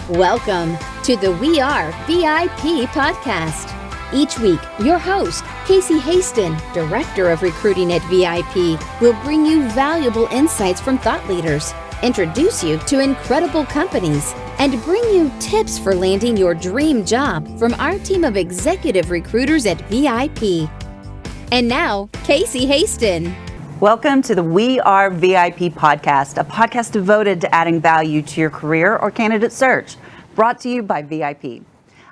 Welcome to the We Are VIP podcast. Each week, your host, Casey Hasten, Director of Recruiting at VIP, will bring you valuable insights from thought leaders, introduce you to incredible companies, and bring you tips for landing your dream job from our team of executive recruiters at VIP. And now, Casey Hasten. Welcome to the We Are VIP podcast, a podcast devoted to adding value to your career or candidate search, brought to you by VIP.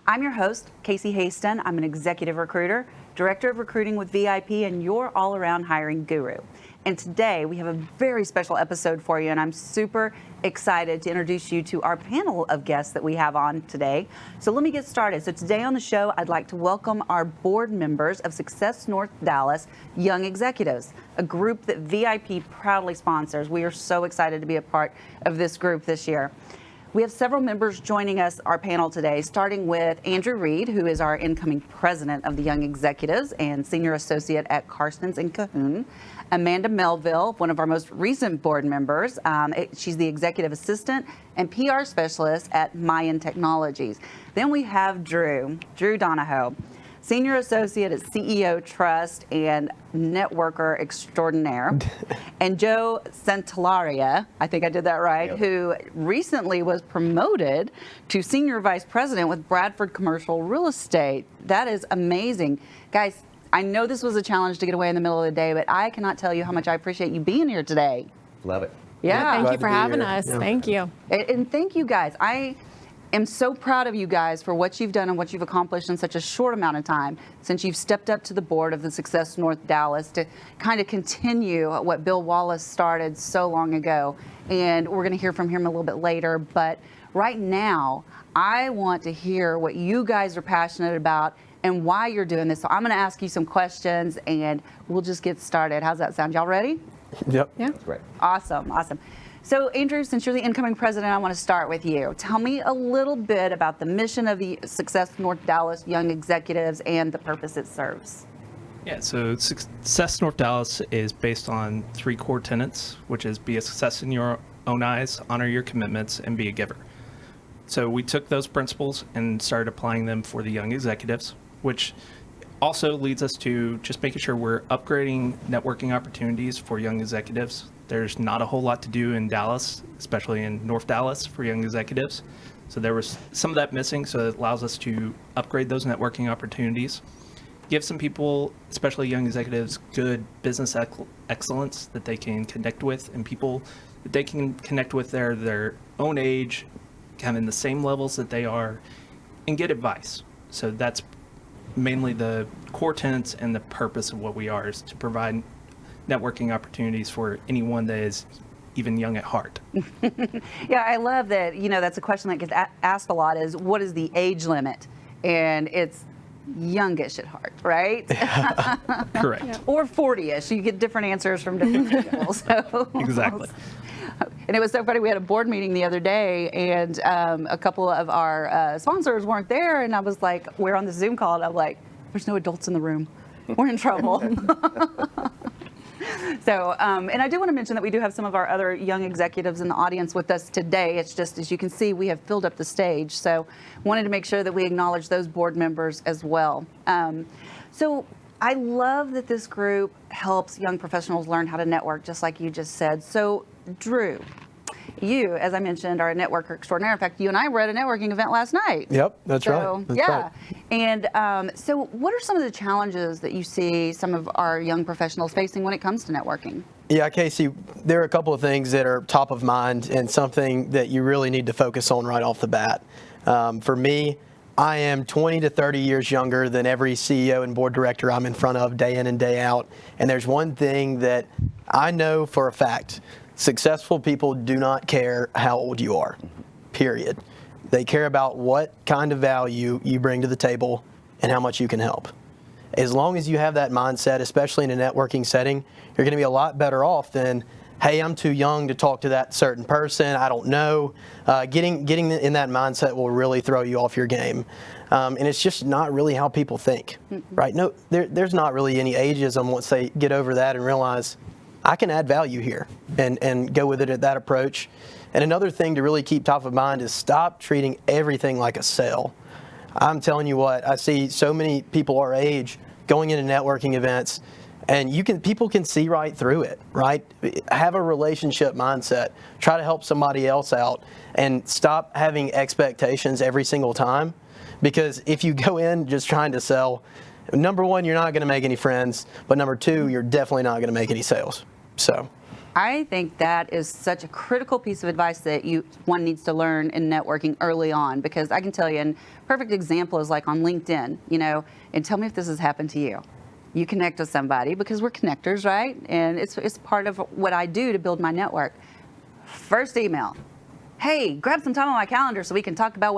I'm your host, Casey Hasten. I'm an executive recruiter, director of recruiting with VIP, and your all-around hiring guru. And today we have a very special episode for you, and I'm super excited to introduce you to our panel of guests that we have on today. So let me get started. So today on the show, I'd like to welcome our board members of Success North Dallas Young Executives, a group that VIP proudly sponsors. We are so excited to be a part of this group this year. We have several members joining us, our panel today, starting with Andrew Reed, who is our incoming president of the Young Executives and senior associate at Karstens and Cahoon. Amanda Melville, one of our most recent board members. She's the executive assistant and PR specialist at Mayan Technologies. Then we have Drew Donahoe, senior associate at CEO Trust and networker extraordinaire, and Joe Santalauria, I think I did that right, yep, who recently was promoted to senior vice president with Bradford Commercial Real Estate. That is amazing. Guys, I know this was a challenge to get away in the middle of the day, but I cannot tell you how much I appreciate you being here today. Love it. Yeah. Thank you for having us. Yeah. Thank you. And thank you guys. I am so proud of you guys for what you've done and what you've accomplished in such a short amount of time since you've stepped up to the board of the Success North Dallas to kind of continue what Bill Wallace started so long ago. And we're going to hear from him a little bit later. But right now, I want to hear what you guys are passionate about and why you're doing this. So I'm going to ask you some questions and we'll just get started. How's that sound? Y'all ready? Yep. Yeah. That's great. Awesome. So Andrew, since you're the incoming president, I want to start with you. Tell me a little bit about the mission of the Success North Dallas Young Executives and the purpose it serves. Yeah, so Success North Dallas is based on three core tenets, which is be a success in your own eyes, honor your commitments, and be a giver. So we took those principles and started applying them for the young executives, which also leads us to just making sure we're upgrading networking opportunities for young executives. There's not a whole lot to do in Dallas, especially in North Dallas for young executives. So there was some of that missing, so it allows us to upgrade those networking opportunities, give some people, especially young executives, good business excellence that they can connect with, and people that they can connect with their own age, kind of in the same levels that they are, and get advice. So that's mainly the core tenets and the purpose of what we are, is to provide networking opportunities for anyone that is even young at heart. Yeah, I love that. You know, that's a question that gets asked a lot, is what is the age limit? And it's youngish at heart, right? Correct. Yeah. Or 40-ish. You get different answers from different people. So. Exactly. And it was so funny. We had a board meeting the other day, and a couple of our sponsors weren't there. And I was like, we're on the Zoom call, and I'm like, there's no adults in the room. We're in trouble. So, and I do want to mention that we do have some of our other young executives in the audience with us today. It's just, as you can see, we have filled up the stage. So wanted to make sure that we acknowledge those board members as well. So I love that this group helps young professionals learn how to network, just like you just said. So Drew, you, as I mentioned, are a networker extraordinaire. In fact, you and I were at a networking event last night. Yep, that's right. That's yeah. right. And so what are some of the challenges that you see some of our young professionals facing when it comes to networking? Yeah, Casey, there are a couple of things that are top of mind and something that you really need to focus on right off the bat. For me, I am 20 to 30 years younger than every CEO and board director I'm in front of day in and day out. And there's one thing that I know for a fact. Successful people do not care how old you are, period. They care about what kind of value you bring to the table and how much you can help. As long as you have that mindset, especially in a networking setting, you're going to be a lot better off than, hey, I'm too young to talk to that certain person, I don't know. Getting in that mindset will really throw you off your game. And it's just not really how people think, right? No, there's not really any ageism once they get over that and realize, I can add value here and go with it at that approach. And another thing to really keep top of mind is stop treating everything like a sale. I'm telling you what, I see so many people our age going into networking events, and people can see right through it, right? Have a relationship mindset. Try to help somebody else out and stop having expectations every single time. Because if you go in just trying to sell, number one, you're not going to make any friends, but number two, you're definitely not going to make any sales. So I think that is such a critical piece of advice that one needs to learn in networking early on, because I can tell you, and perfect example is like on LinkedIn, and tell me if this has happened to you. You connect with somebody because we're connectors, right? And it's part of what I do to build my network. First email. Hey, grab some time on my calendar so we can talk about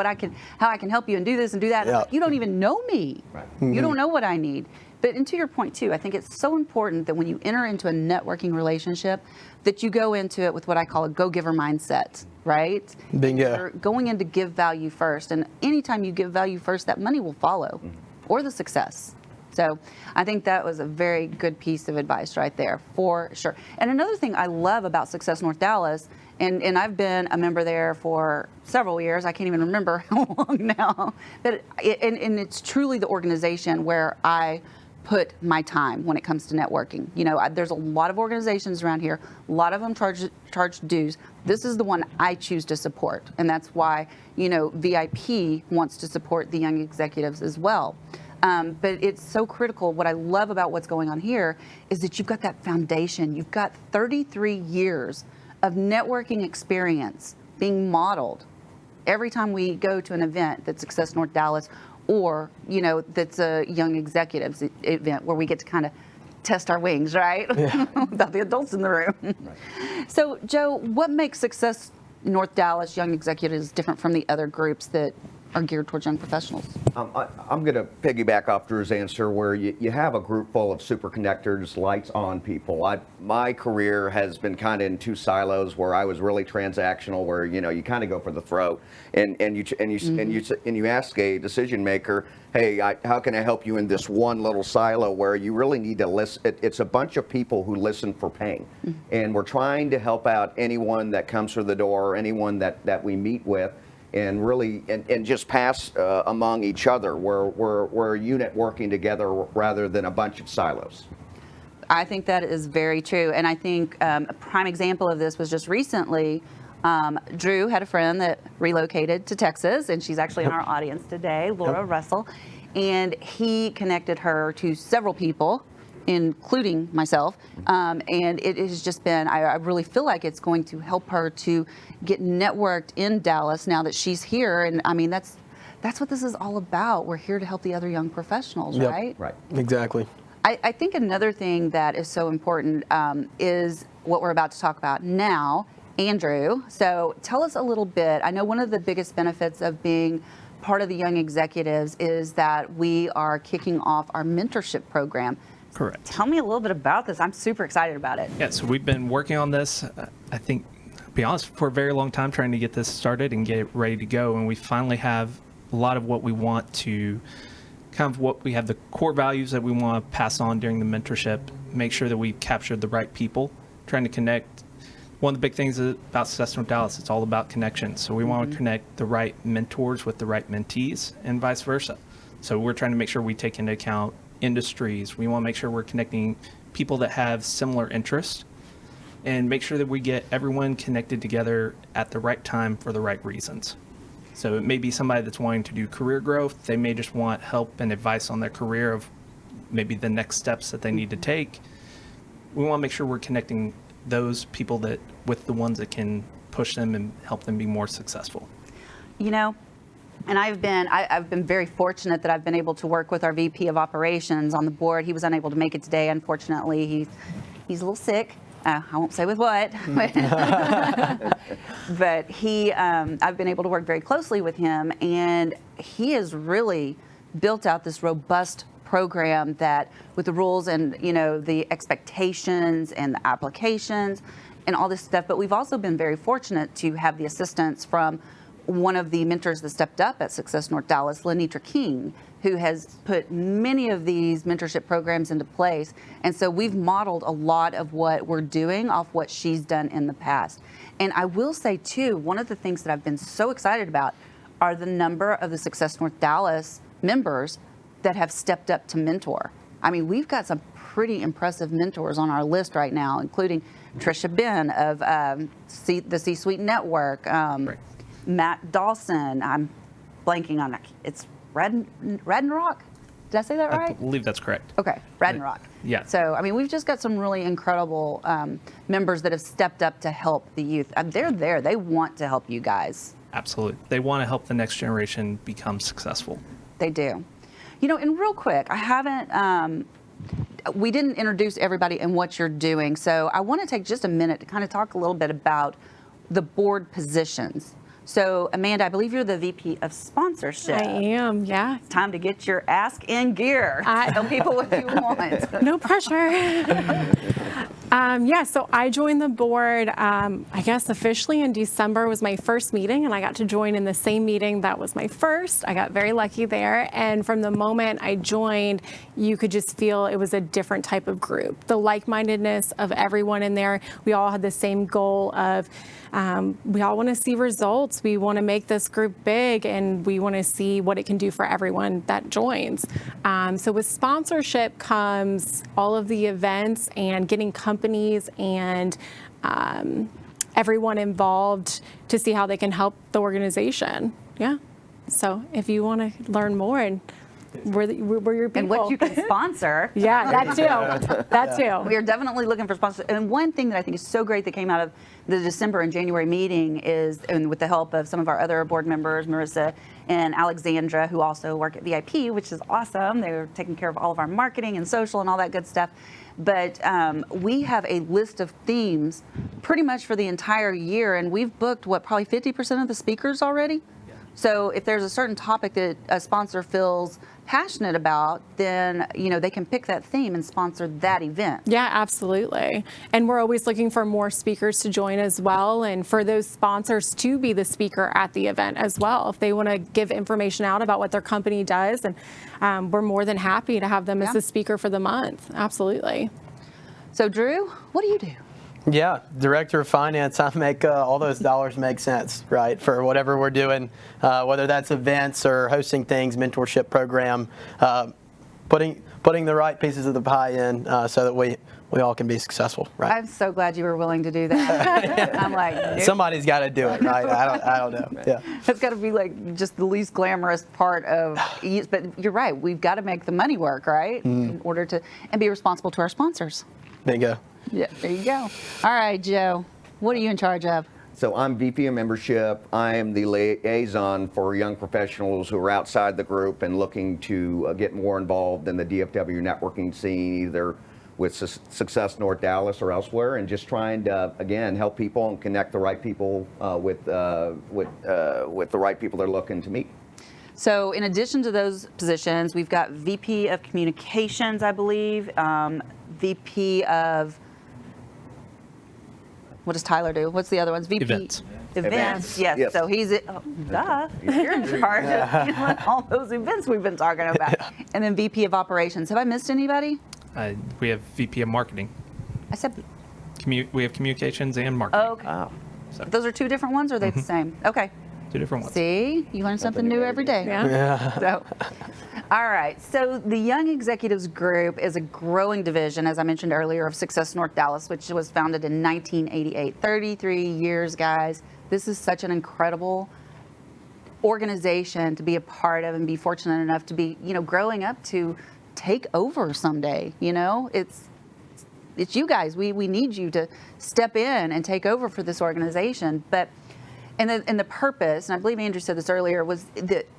how I can help you and do this and do that. Yep. You don't even know me. Right. You don't know what I need. And to your point too, I think it's so important that when you enter into a networking relationship, that you go into it with what I call a go-giver mindset, right? Bingo. You're going in to give value first, and anytime you give value first, that money will follow, or the success. So I think that was a very good piece of advice right there, for sure. And another thing I love about Success North Dallas, and I've been a member there for several years. I can't even remember how long now. But and it's truly the organization where I put my time when it comes to networking. There's a lot of organizations around here. A lot of them charge dues. This is the one I choose to support, and that's why VIP wants to support the young executives as well. But it's so critical. What I love about what's going on here is that you've got that foundation. You've got 33 years of networking experience being modeled every time we go to an event that's Success North Dallas, or that's a young executives event where we get to kind of test our wings, right? Yeah. Without the adults in the room. Right. So, Joe, what makes Success North Dallas Young Executives different from the other groups that are geared towards young professionals? I'm going to piggyback off Drew's answer, where you have a group full of super connectors, lights on people. My career has been kind of in two silos, where I was really transactional, where you kind of go for the throat, and you ask a decision maker, hey, how can I help you in this one little silo, where you really need to listen. It's a bunch of people who listen for pain, and we're trying to help out anyone that comes through the door, anyone that we meet with. And really, and just pass among each other. We're a unit working together rather than a bunch of silos. I think that is very true. And I think a prime example of this was just recently, Drew had a friend that relocated to Texas, and she's actually in our audience today, Laura Russell. And he connected her to several people, including myself, and it has just been, I really feel like it's going to help her to get networked in Dallas now that she's here. And I mean, that's what this is all about. We're here to help the other young professionals, right? Right. Exactly. I think another thing that is so important is what we're about to talk about now, Andrew. So tell us a little bit. I know one of the biggest benefits of being part of the Young Executives is that we are kicking off our mentorship program. Correct. Tell me a little bit about this. I'm super excited about it. Yeah, so we've been working on this, I think, to be honest, for a very long time, trying to get this started and get it ready to go. And we finally have a lot of what we want to, we have the core values that we want to pass on during the mentorship, make sure that we captured the right people, trying to connect. One of the big things about Success North Dallas, it's all about connections. So we want to connect the right mentors with the right mentees and vice versa. So we're trying to make sure we take into account industries. We want to make sure we're connecting people that have similar interests and make sure that we get everyone connected together at the right time for the right reasons. So it may be somebody that's wanting to do career growth. They may just want help and advice on their career of maybe the next steps that they need to take. We want to make sure we're connecting those people with the ones that can push them and help them be more successful. And I've been very fortunate that I've been able to work with our VP of Operations on the board. He was unable to make it today, unfortunately. He's a little sick. I won't say with what, but I've been able to work very closely with him, and he has really built out this robust program that, with the rules and the expectations and the applications and all this stuff. But we've also been very fortunate to have the assistance from one of the mentors that stepped up at Success North Dallas, Lenitra King, who has put many of these mentorship programs into place. And so we've modeled a lot of what we're doing off what she's done in the past. And I will say, too, one of the things that I've been so excited about are the number of the Success North Dallas members that have stepped up to mentor. I mean, we've got some pretty impressive mentors on our list right now, including Trisha Ben of the C-Suite Network, Right. Matt Dawson. I'm blanking on it. It's Radenrock? Did I say that I right? believe that's correct. Okay, Radenrock. Yeah. So, I mean, we've just got some really incredible members that have stepped up to help the youth. They're there. They want to help you guys. Absolutely. They want to help the next generation become successful. They do. You know, and real quick, I haven't, we didn't introduce everybody and what you're doing. So I want to take just a minute to kind of talk a little bit about the board positions. So, Amanda, I believe you're the VP of Sponsorship. I am, yeah. It's time to get your ask in gear. Tell people what you want. No pressure. Yeah, so I joined the board, I guess officially in December was my first meeting, and I got to join in the same meeting that was my first. I got very lucky there, and from the moment I joined, you could just feel it was a different type of group. The like-mindedness of everyone in there, we all had the same goal of we all want to see results. We want to make this group big, and we want to see what it can do for everyone that joins. So with sponsorship comes all of the events and getting companies and everyone involved to see how they can help the organization. Yeah. So if you want to learn more, and we're your people. And what you can sponsor. Yeah, that too. That too. We are definitely looking for sponsors. And one thing that I think is so great that came out of the December and January meeting is, and with the help of some of our other board members, Marissa and Alexandra, who also work at VIP, which is awesome. They're taking care of all of our marketing and social and all that good stuff. But we have a list of themes pretty much for the entire year, and we've booked, probably 50% of the speakers already? So if there's a certain topic that a sponsor feels passionate about, then they can pick that theme and sponsor that event. Yeah, absolutely. And we're always looking for more speakers to join as well, and for those sponsors to be the speaker at the event as well. If they want to give information out about what their company does, and we're more than happy to have them as the speaker for the month. Absolutely. So Drew, what do you do? Yeah, Director of Finance, I make all those dollars make sense, right, for whatever we're doing, whether that's events or hosting things, mentorship program, putting the right pieces of the pie in so that we all can be successful, right? I'm so glad you were willing to do that. I'm like, nope. Somebody's got to do it, right? I don't know. Yeah. It's got to be like just the least glamorous part of, but you're right. We've got to make the money work, right, in order to, and be responsible to our sponsors. There you go. Yeah, there you go. All right, Joe, what are you in charge of? So I'm VP of Membership. I am the liaison for young professionals who are outside the group and looking to get more involved in the DFW networking scene, either with Success North Dallas or elsewhere, and just trying to, again, help people and connect the right people with the right people they're looking to meet. So in addition to those positions, we've got VP of Communications, I believe, VP of, what does Tyler do? What's the other ones? VP Events. Events. Yes. Yes. So he's you're in charge of all those events we've been talking about. And then VP of Operations. Have I missed anybody? We have VP of Marketing. I said, We have Communications and Marketing. oh, okay. Those are two different ones, or are they the same? Okay. Two different ones. See, you learn something new every day. Yeah. So, all right. So the Young Executives Group is a growing division, as I mentioned earlier, of Success North Dallas, which was founded in 1988. 33 years, guys. This is such an incredible organization to be a part of and be fortunate enough to be, growing up to take over someday. It's you guys. We need you to step in and take over for this organization. But and the purpose, and I believe Andrew said this earlier, was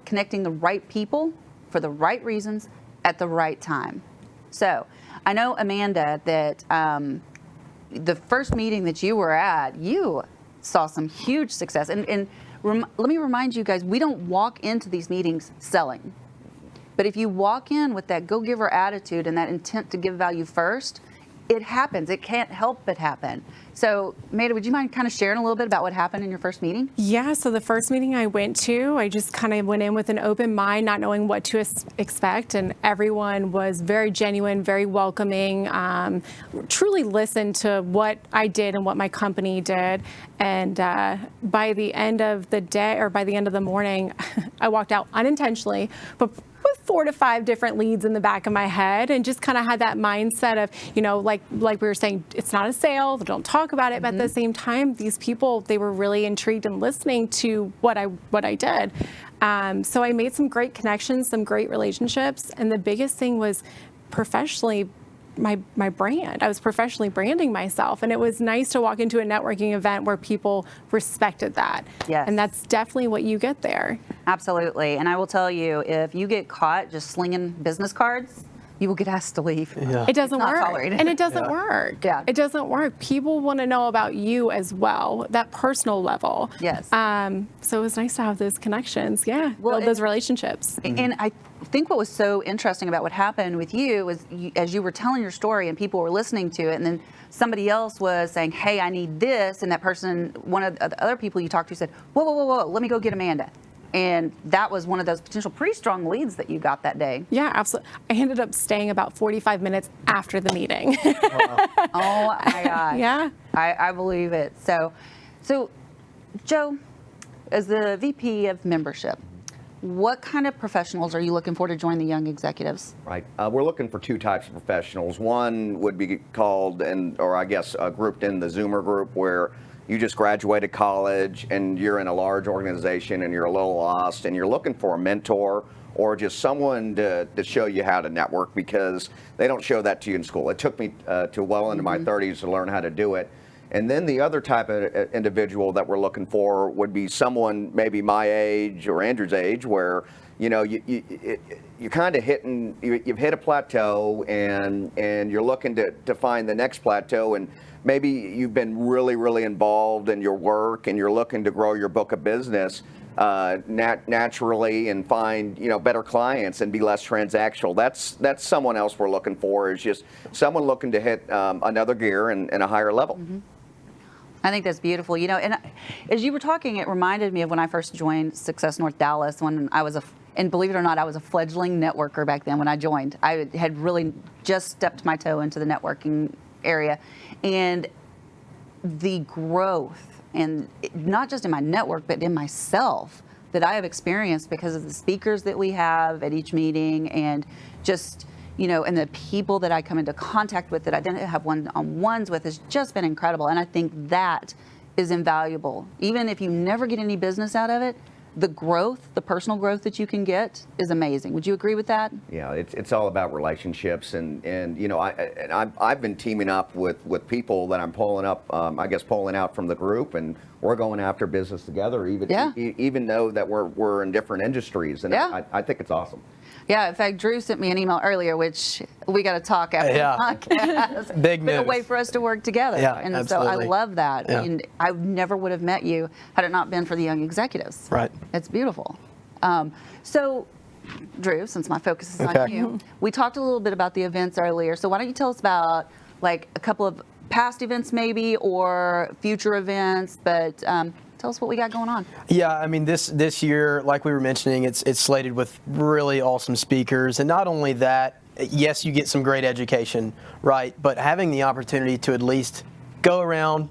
connecting the right people for the right reasons at the right time. So I know, Amanda, that the first meeting that you were at, you saw some huge success. And let me remind you guys, we don't walk into these meetings selling. But if you walk in with that go-giver attitude and that intent to give value first, it happens. It can't help but happen. So, Maida, would you mind kind of sharing a little bit about what happened in your first meeting? Yeah, so the first meeting I went to, I just kind of went in with an open mind, not knowing what to expect, and everyone was very genuine, very welcoming, truly listened to what I did and what my company did. And by the end of the day, or by the end of the morning, I walked out unintentionally, but with 4 to 5 different leads in the back of my head, and just kind of had that mindset of, you know, like we were saying, it's not a sale, don't talk about it, but at the same time, these people, they were really intrigued and listening to what I did. So I made some great connections, some great relationships, and the biggest thing was professionally, my brand. I was professionally branding myself, and it was nice to walk into a networking event where people respected that. Yes. And that's definitely what you get there. Absolutely. And I will tell you, if you get caught just slinging business cards, you will get asked to leave. Yeah. It doesn't It's not work. tolerated. And it doesn't work. Yeah. It doesn't work. People want to know about you as well, that personal level. Yes. So it was nice to have those connections. Yeah. Well, Build those relationships. And I think what was so interesting about what happened with you was as you were telling your story and people were listening to it, and then somebody else was saying, hey, I need this. And that person, one of the other people you talked to said, whoa, let me go get Amanda. And that was one of those potential pretty strong leads that you got that day. Yeah, absolutely. I ended up staying about 45 minutes after the meeting. Oh my gosh. Yeah. I believe it. So Joe, as the VP of membership, what kind of professionals are you looking for to join the young executives? Right. We're looking for 2 types of professionals. One would be called, grouped in the Zoomer group, where you just graduated college and you're in a large organization and you're a little lost and you're looking for a mentor or just someone to show you how to network, because they don't show that to you in school. It took me to well into my 30s to learn how to do it. And then the other type of individual that we're looking for would be someone maybe my age or Andrew's age, where you're kind of you've hit a plateau and you're looking to find the next plateau, and maybe you've been really, really involved in your work and you're looking to grow your book of business naturally and find better clients and be less transactional. That's someone else we're looking for, is just someone looking to hit another gear and a higher level. Mm-hmm. I think that's beautiful. And as you were talking, it reminded me of when I first joined Success North Dallas, when I was and believe it or not, I was a fledgling networker back then when I joined. I had really just stepped my toe into the networking area. And the growth, and not just in my network, but in myself, that I have experienced because of the speakers that we have at each meeting, and just, and the people that I come into contact with that I then have one-on-ones with, has just been incredible. And I think that is invaluable. Even if you never get any business out of it, the growth, the personal growth that you can get is amazing. Would you agree with that? Yeah, it's all about relationships, and I've been teaming up with people that I'm pulling out from the group, and we're going after business together, even though that we're in different industries, and I think it's awesome. Yeah, in fact, Drew sent me an email earlier, which we got to talk after the podcast. Big news. A way for us to work together. Yeah, and absolutely. So I love that. Yeah. And I never would have met you had it not been for the young executives. Right. It's beautiful. So, Drew, since my focus is on you, we talked a little bit about the events earlier. So why don't you tell us about like a couple of past events maybe, or future events, but tell us what we got going on. Yeah, I mean, this year, like we were mentioning, it's slated with really awesome speakers. And not only that, yes, you get some great education, right? But having the opportunity to at least go around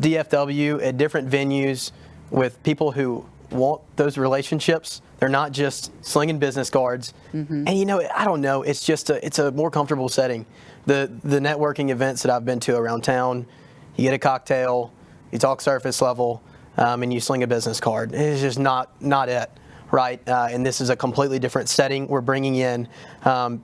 DFW at different venues with people who want those relationships. They're not just slinging business cards. And I don't know, it's just it's a more comfortable setting. The networking events that I've been to around town, you get a cocktail, you talk surface level, and you sling a business card. It's just not it, right? And this is a completely different setting. We're bringing in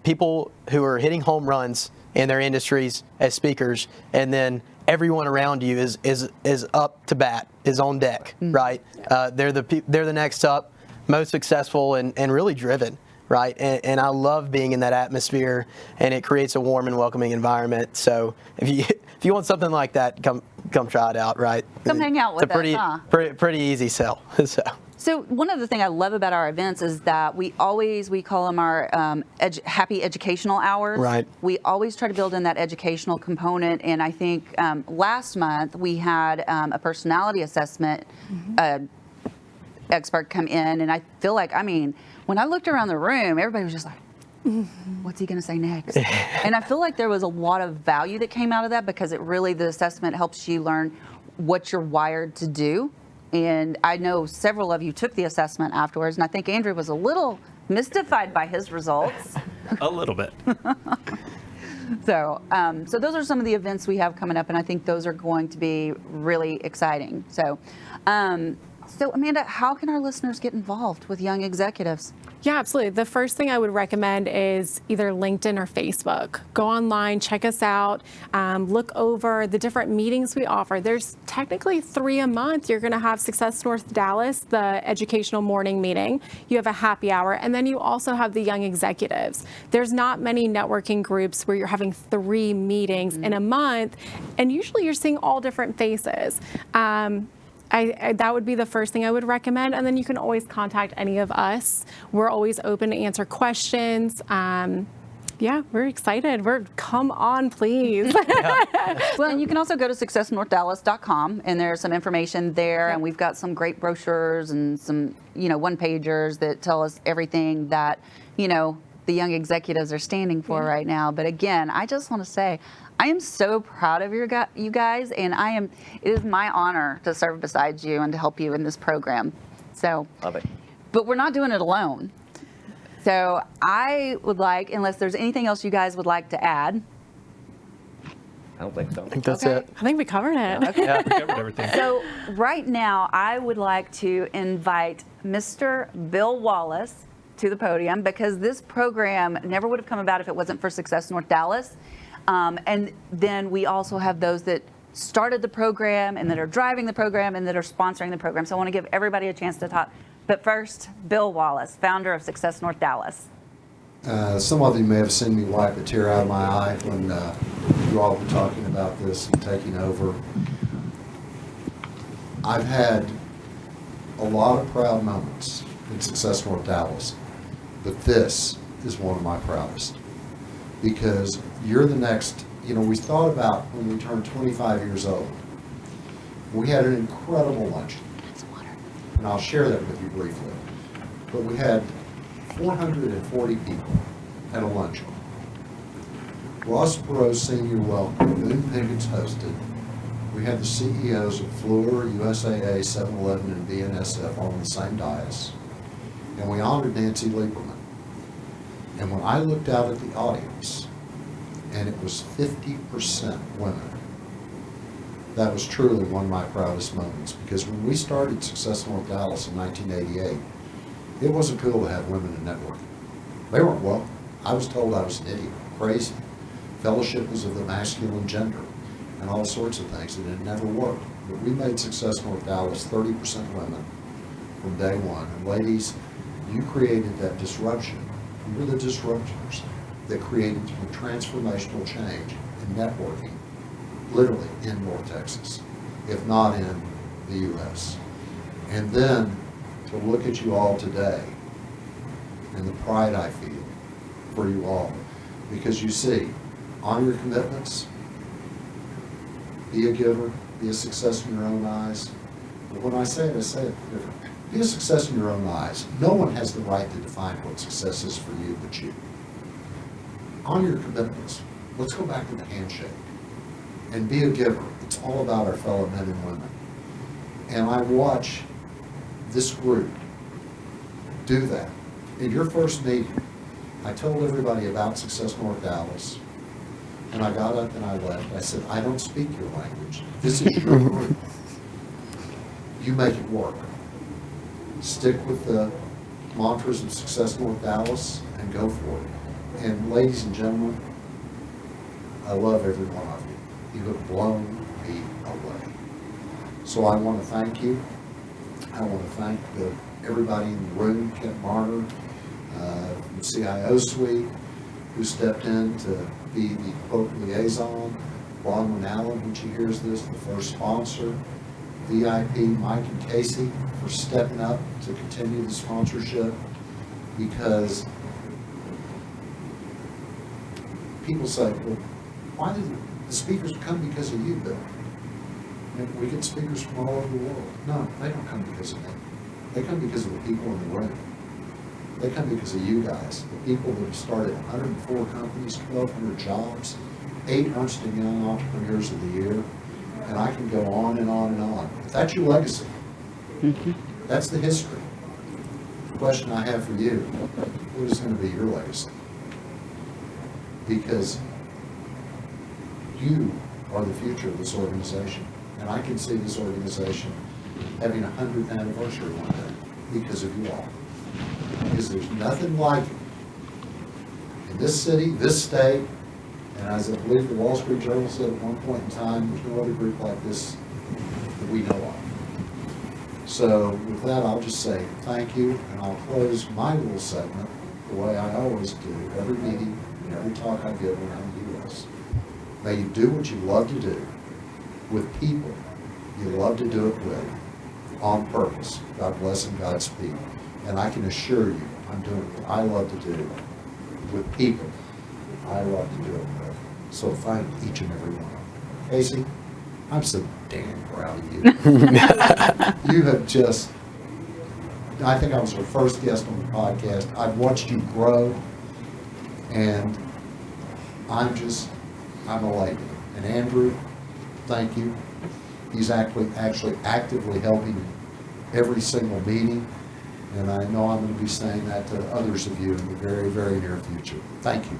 people who are hitting home runs in their industries as speakers, and then everyone around you is up to bat, is on deck, right? They're the next up, most successful and really driven, right? And I love being in that atmosphere, and it creates a warm and welcoming environment. So if you want something like that, come try it out, right? Come hang out with us, huh? Pretty easy sell. So one of the things I love about our events is that we call them our happy educational hours. Right. We always try to build in that educational component. And I think last month we had a personality assessment expert come in. And I feel like, when I looked around the room, everybody was just like, what's he going to say next? And I feel like there was a lot of value that came out of that, because the assessment helps you learn what you're wired to do. And I know several of you took the assessment afterwards, and I think Andrew was a little mystified by his results. A little bit. So those are some of the events we have coming up, and I think those are going to be really exciting. So Amanda, how can our listeners get involved with young executives? Yeah, absolutely. The first thing I would recommend is either LinkedIn or Facebook. Go online, check us out, look over the different meetings we offer. There's technically 3 a month. You're going to have Success North Dallas, the educational morning meeting. You have a happy hour, and then you also have the young executives. There's not many networking groups where you're having 3 meetings in a month, and usually you're seeing all different faces. That would be the first thing I would recommend. And then you can always contact any of us. We're always open to answer questions. Yeah, we're excited. Come on, please. Well, and you can also go to successnorthdallas.com, and there's some information there. And we've got some great brochures and some, one-pagers that tell us everything that, the young executives are standing for right now. But again, I just want to say, I am so proud of you guys, and it is my honor to serve beside you and to help you in this program. So, Love it. But we're not doing it alone. So I would like, unless there's anything else you guys would like to add. I don't think so. I think that's it. I think we covered it. Okay. Yeah, we covered everything. So right now, I would like to invite Mr. Bill Wallace to the podium, because this program never would have come about if it wasn't for Success North Dallas. And then we also have those that started the program and that are driving the program and that are sponsoring the program. So I want to give everybody a chance to talk. But first, Bill Wallace, founder of Success North Dallas. Some of you may have seen me wipe a tear out of my eye when you all were talking about this and taking over. I've had a lot of proud moments in Success North Dallas, but this is one of my proudest, because you're the next, we thought about when we turned 25 years old. We had an incredible luncheon, and I'll share that with you briefly. But we had 440 people at a luncheon. Ross Perot's senior welcome, Boone Pickett's hosted. We had the CEOs of Fluor, USAA, 7-Eleven, and BNSF on the same dais. And we honored Nancy Lieberman. And when I looked out at the audience, and it was 50% women, that was truly one of my proudest moments. Because when we started Success North Dallas in 1988, it wasn't cool to have women in networking. They weren't welcome. I was told I was an idiot, crazy. Fellowship was of the masculine gender, and all sorts of things, and it never worked. But we made Success North Dallas 30% women from day one. And ladies, you created that disruption. You were the disruptors that created a transformational change in networking, literally in North Texas, if not in the U.S. And then to look at you all today and the pride I feel for you all, because you see, honor your commitments, be a giver, be a success in your own eyes. But when I say it different. Be a success in your own eyes. No one has the right to define what success is for you but you. Honor your commitments. Let's go back to the handshake. And be a giver. It's all about our fellow men and women. And I watch this group do that. In your first meeting, I told everybody about Success North Dallas. And I got up and I left. I said, I don't speak your language. This is your group. You make it work. Stick with the mantras of Success North Dallas and go for it. And ladies and gentlemen, I love every one of you. You have blown me away. So I want to thank you. I want to thank everybody in the room, Kent Marner, from the CIO suite, who stepped in to be the corporate liaison, Bronwyn Allen, when she hears this, the first sponsor, VIP, Mike and Casey, for stepping up to continue the sponsorship, because people say, well, why did the speakers come because of you, Bill? And we get speakers from all over the world. No, they don't come because of me. They come because of the people in the room. They come because of you guys, the people that have started 104 companies, 1,200 jobs, 8 Ernst & Young Entrepreneurs of the Year, and I can go on and on and on. If that's your legacy, that's the history. The question I have for you, what is going to be your legacy? Because you are the future of this organization, and I can see this organization having a 100th anniversary one day because of you all. Because there's nothing like it in this city, this state, and as I believe the Wall Street Journal said at one point in time, there's no other group like this that we know of. So with that, I'll just say thank you, and I'll close my little segment the way I always do, every meeting and every talk I give when I'm in the U.S. May you do what you love to do with people you love to do it with on purpose. God bless and Godspeed. And I can assure you, I'm doing what I love to do with people I love to do it with. So thank each and every one of them. Casey, I'm so damn proud of you. You have just, I think I was your first guest on the podcast. I've watched you grow, and I'm elated. And Andrew, thank you. He's actually actively helping every single meeting. And I know I'm going to be saying that to others of you in the very, very near future. Thank you.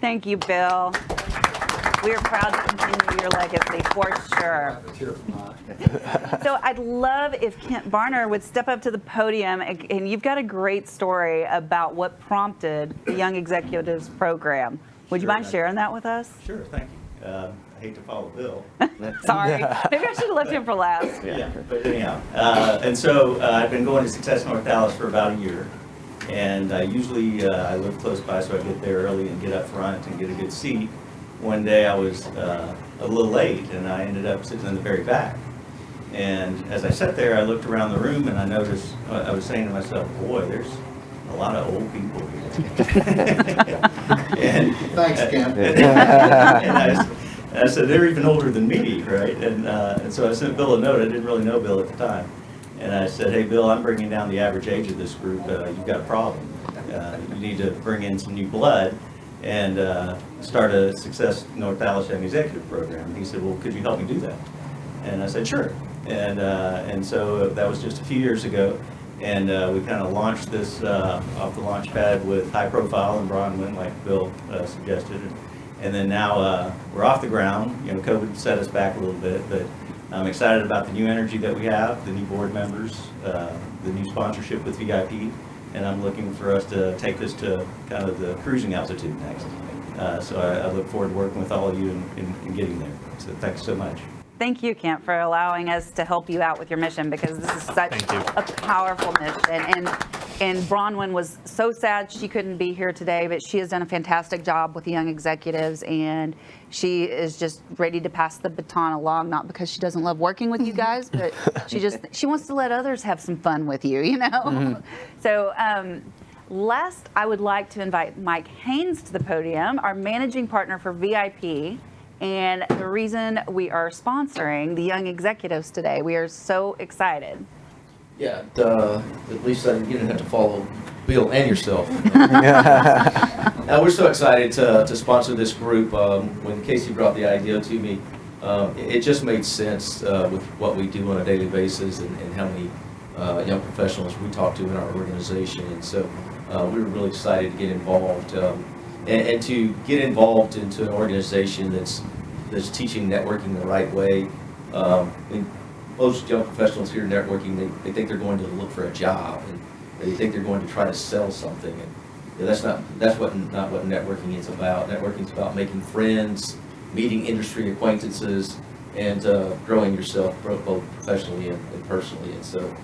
Thank you, Bill. We are proud to continue your legacy for sure. So I'd love if Kent Barner would step up to the podium, and you've got a great story about what prompted the Young Executives Program. Would you mind sharing that with us? Sure, thank you. I hate to follow Bill. Sorry, maybe I should have left him for last. Yeah, but anyhow. And so I've been going to Success North Dallas for about a year. And usually I live close by, so I get there early and get up front and get a good seat. One day I was a little late, and I ended up sitting in the very back. And as I sat there, I looked around the room, and I noticed, I was saying to myself, boy, there's a lot of old people here. And Thanks, Ken. And I said, they're even older than me, right? And so I sent Bill a note. I didn't really know Bill at the time. And I said, hey, Bill, I'm bringing down the average age of this group. You've got a problem. You need to bring in some new blood and start a Success North Dallas Young Executive Program. And he said, well, could you help me do that? And I said, sure. And so that was just a few years ago. And we kind of launched this off the launch pad with high profile and Bronwyn, like Bill suggested. And then now we're off the ground. You know, COVID set us back a little bit, but I'm excited about the new energy that we have, the new board members, the new sponsorship with VIP, and I'm looking for us to take this to kind of the cruising altitude next. So I look forward to working with all of you in getting there. So thanks so much. Thank you, Kent, for allowing us to help you out with your mission, because this is such a powerful mission. And Bronwyn was so sad she couldn't be here today, but she has done a fantastic job with the young executives, and she is just ready to pass the baton along, not because she doesn't love working with you guys, but she wants to let others have some fun with you, you know? So last, I would like to invite Mike Haynes to the podium, our managing partner for VIP. And the reason we are sponsoring the Young Executives today, we are so excited. Yeah, at least you didn't have to follow Bill and yourself. We're so excited to sponsor this group. When Casey brought the idea to me, it just made sense with what we do on a daily basis and how many young professionals we talk to in our organization. And so we were really excited to get involved. And to get involved into an organization that's teaching networking the right way. Most young professionals here networking, they think they're going to look for a job, and they think they're going to try to sell something. And that's not what networking is about. Networking is about making friends, meeting industry acquaintances, and growing yourself both professionally and personally. And so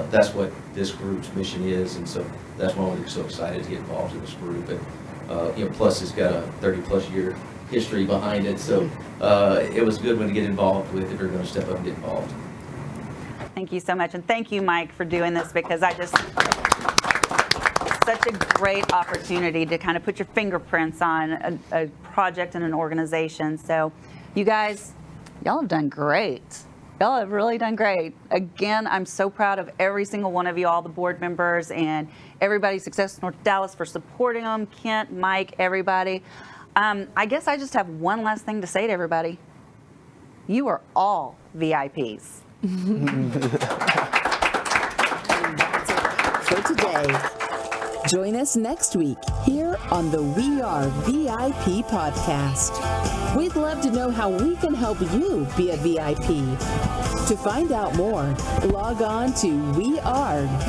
that's what this group's mission is. And so that's why we're so excited to get involved in this group. And plus, it's got a 30-plus year history behind it. So it was a good one to get involved with if you're going to step up and get involved. Thank you so much. And thank you, Mike, for doing this, because such a great opportunity to kind of put your fingerprints on a project and an organization. So you guys, y'all have done great. Y'all have really done great. Again, I'm so proud of every single one of you, all the board members and everybody, Success North Dallas, for supporting them. Kent, Mike, everybody. I guess I just have one last thing to say to everybody. You are all VIPs. For today. Join us next week here on the We Are VIP podcast. We'd love to know how we can help you be a VIP. To find out more, log on to wearevip.com.